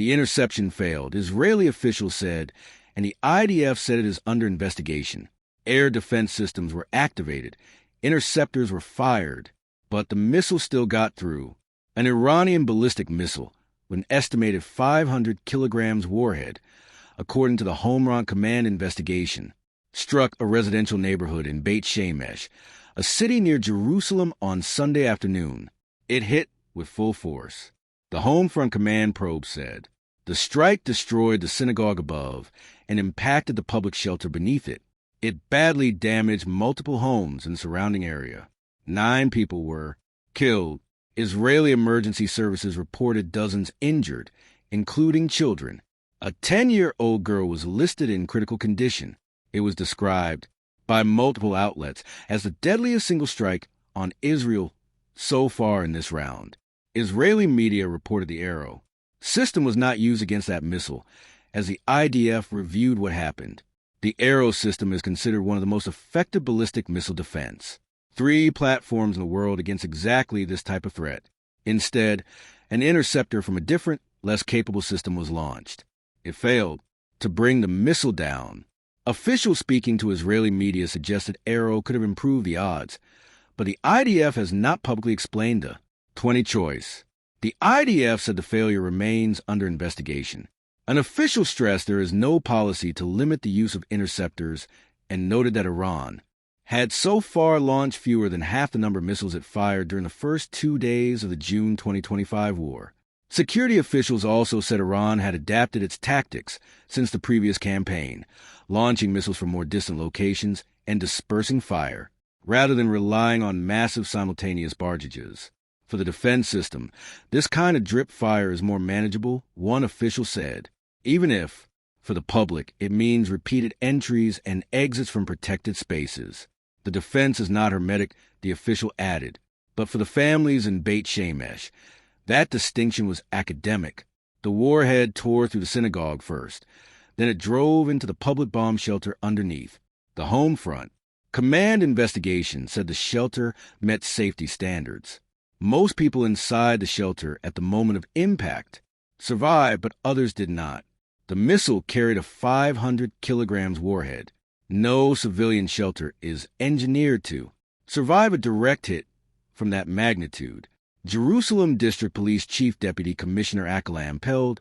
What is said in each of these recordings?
The interception failed, Israeli officials said, and the IDF said it is under investigation. Air defense systems were activated. Interceptors were fired, but the missile still got through. An Iranian ballistic missile with an estimated 500 kilograms warhead, according to the Homron Command investigation, struck a residential neighborhood in Beit Shemesh, a city near Jerusalem, on Sunday afternoon. It hit with full force. The Homefront Command probe said the strike destroyed the synagogue above and impacted the public shelter beneath it. It badly damaged multiple homes in the surrounding area. 9 people were killed. Israeli emergency services reported dozens injured, including children. A 10-year-old girl was listed in critical condition. It was described by multiple outlets as the deadliest single strike on Israel so far in this round. Israeli media reported the arrow system was not used against that missile, as the IDF reviewed what happened. The arrow system is considered one of the most effective ballistic missile defense. 3 platforms in the world against exactly this type of threat. Instead, an interceptor from a different, less capable system was launched. It failed to bring the missile down. Officials speaking to Israeli media suggested Arrow could have improved the odds, but the IDF has not publicly explained the 20 choice. The IDF said the failure remains under investigation. An official stressed there is no policy to limit the use of interceptors and noted that Iran had so far launched fewer than half the number of missiles it fired during the first 2 days of the June 2025 war. Security officials also said Iran had adapted its tactics since the previous campaign, launching missiles from more distant locations and dispersing fire, rather than relying on massive simultaneous barrages. For the defense system, this kind of drip fire is more manageable, one official said, even if, for the public, it means repeated entries and exits from protected spaces. The defense is not hermetic, the official added, but for the families in Beit Shemesh, that distinction was academic. The warhead tore through the synagogue first, then it drove into the public bomb shelter underneath. The Homefront Command investigation said the shelter met safety standards. Most people inside the shelter at the moment of impact survived, but others did not. The missile carried a 500 kilograms warhead. No civilian shelter is engineered to survive a direct hit from that magnitude. Jerusalem District Police Chief Deputy Commissioner Akalam Peld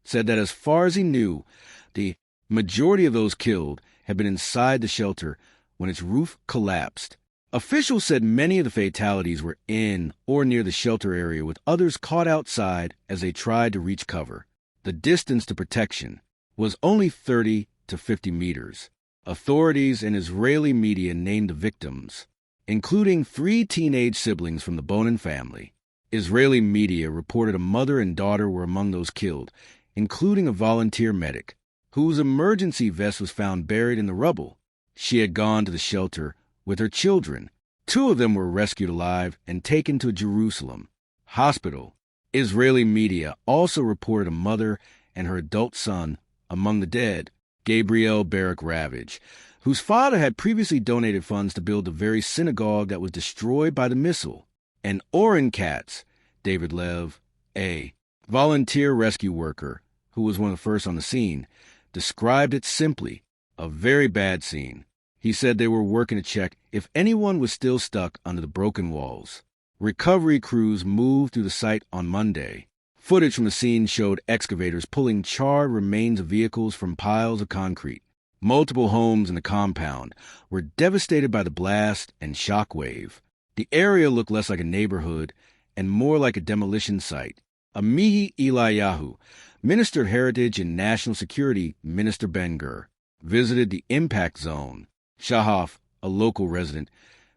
said that as far as he knew, the majority of those killed had been inside the shelter when its roof collapsed. Officials said many of the fatalities were in or near the shelter area, with others caught outside as they tried to reach cover. The distance to protection was only 30 to 50 meters. Authorities and Israeli media named the victims, including 3 teenage siblings from the Bonin family. Israeli media reported a mother and daughter were among those killed, including a volunteer medic, whose emergency vest was found buried in the rubble. She had gone to the shelter with her children. 2 of them were rescued alive and taken to Jerusalem hospital. Israeli media also reported a mother and her adult son among the dead. Gabriel Barak Ravage, whose father had previously donated funds to build the very synagogue that was destroyed by the missile. And Oren Katz, David Lev, a volunteer rescue worker who was one of the first on the scene, described it simply, a very bad scene. He said they were working to check if anyone was still stuck under the broken walls. Recovery crews moved through the site on Monday. Footage from the scene showed excavators pulling charred remains of vehicles from piles of concrete. Multiple homes in the compound were devastated by the blast and shock wave. The area looked less like a neighborhood and more like a demolition site. Amihi Eliyahu, Minister of Heritage and National Security Minister Ben-Gur, visited the impact zone. Shahaf, a local resident,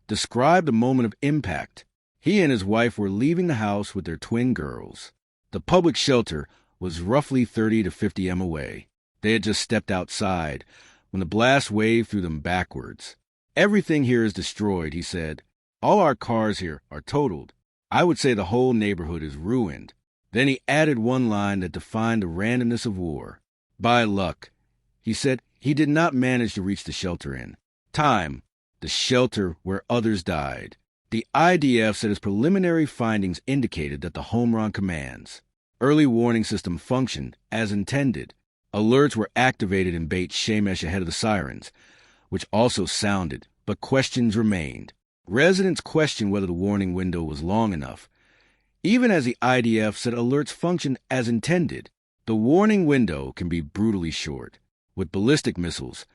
described the moment of impact. He and his wife were leaving the house with their twin girls. The public shelter was roughly 30 to 50 m away. They had just stepped outside when the blast waved through them backwards. Everything here is destroyed, he said. All our cars here are totaled. I would say the whole neighborhood is ruined. Then he added one line that defined the randomness of war. By luck, he said, he did not manage to reach the shelter in time, the shelter where others died. The IDF said its preliminary findings indicated that the Homron commands early warning system functioned as intended. Alerts were activated in Beit Shemesh ahead of the sirens, which also sounded, but questions remained. Residents questioned whether the warning window was long enough. Even as the IDF said alerts functioned as intended, the warning window can be brutally short, with ballistic missiles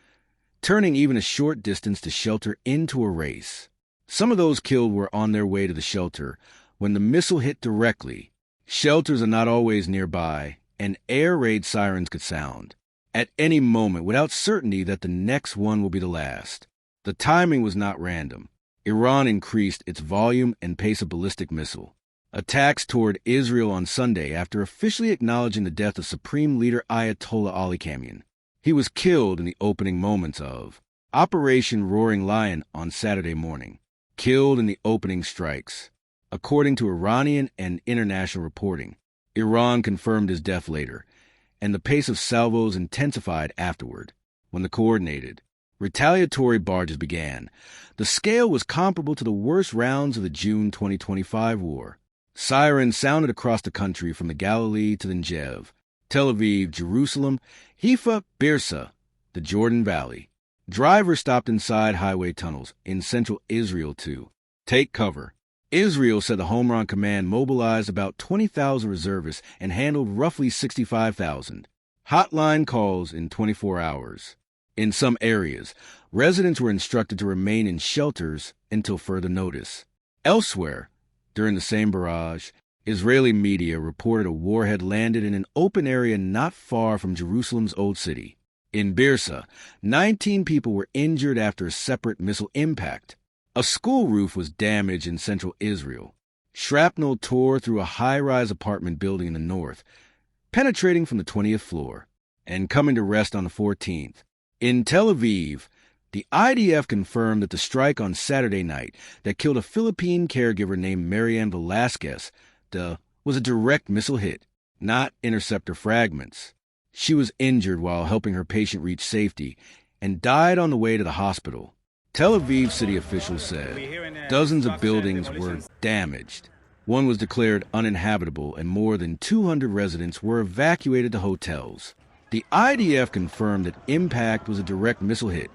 turning even a short distance to shelter into a race. Some of those killed were on their way to the shelter when the missile hit directly. Shelters are not always nearby, and air raid sirens could sound at any moment without certainty that the next one will be the last. The timing was not random. Iran increased its volume and pace of ballistic missile attacks toward Israel on Sunday after officially acknowledging the death of Supreme Leader Ayatollah Ali Khamenei. He was killed in the opening moments of Operation Roaring Lion on Saturday morning, killed in the opening strikes. According to Iranian and international reporting, Iran confirmed his death later, and the pace of salvos intensified afterward. When the coordinated, retaliatory barges began, the scale was comparable to the worst rounds of the June 2025 war. Sirens sounded across the country from the Galilee to the Negev, Tel Aviv, Jerusalem, Haifa, Beersheba, the Jordan Valley. Drivers stopped inside highway tunnels in central Israel to take cover. Israel said the Home Run Command mobilized about 20,000 reservists and handled roughly 65,000 hotline calls in 24 hours. In some areas, residents were instructed to remain in shelters until further notice. Elsewhere, during the same barrage, Israeli media reported a warhead landed in an open area not far from Jerusalem's Old City. In Beersheba, 19 people were injured after a separate missile impact. A school roof was damaged in central Israel. Shrapnel tore through a high-rise apartment building in the north, penetrating from the 20th floor, and coming to rest on the 14th. In Tel Aviv, the IDF confirmed that the strike on Saturday night that killed a Philippine caregiver named Marianne Velasquez was a direct missile hit, not interceptor fragments. She was injured while helping her patient reach safety and died on the way to the hospital. Tel Aviv city officials said dozens of buildings were damaged. One was declared uninhabitable and more than 200 residents were evacuated to hotels. The IDF confirmed that impact was a direct missile hit,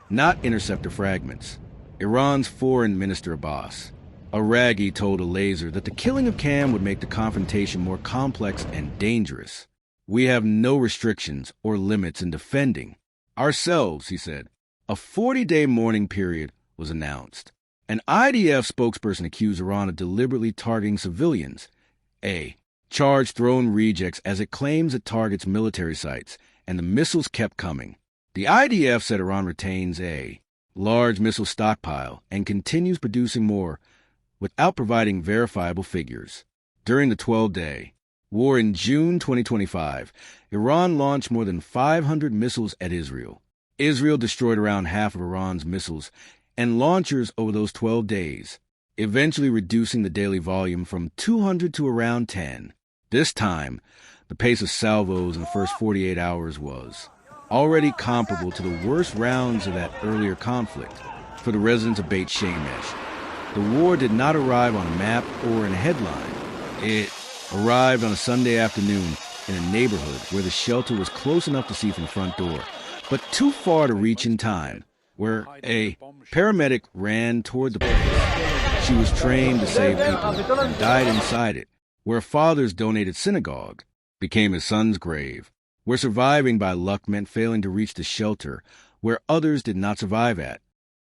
not interceptor fragments. Iran's foreign minister Abbas Araghi told a laser that the killing of Cam would make the confrontation more complex and dangerous. We have no restrictions or limits in defending ourselves, he said. A 40-day mourning period was announced. An IDF spokesperson accused Iran of deliberately targeting civilians. Charge thrown rejects as it claims it targets military sites, and the missiles kept coming. The IDF said Iran retains a large missile stockpile and continues producing more without providing verifiable figures. During the 12-day war in June 2025, Iran launched more than 500 missiles at Israel. Israel destroyed around half of Iran's missiles and launchers over those 12 days, eventually reducing the daily volume from 200 to around 10. This time, the pace of salvos in the first 48 hours was already comparable to the worst rounds of that earlier conflict. For the residents of Beit Shemesh, the war did not arrive on a map or in a headline. It arrived on a Sunday afternoon in a neighborhood where the shelter was close enough to see from the front door, but too far to reach in time, where a paramedic ran toward the place. She was trained to save people and died inside it, where a father's donated synagogue became his son's grave, where surviving by luck meant failing to reach the shelter where others did not survive at.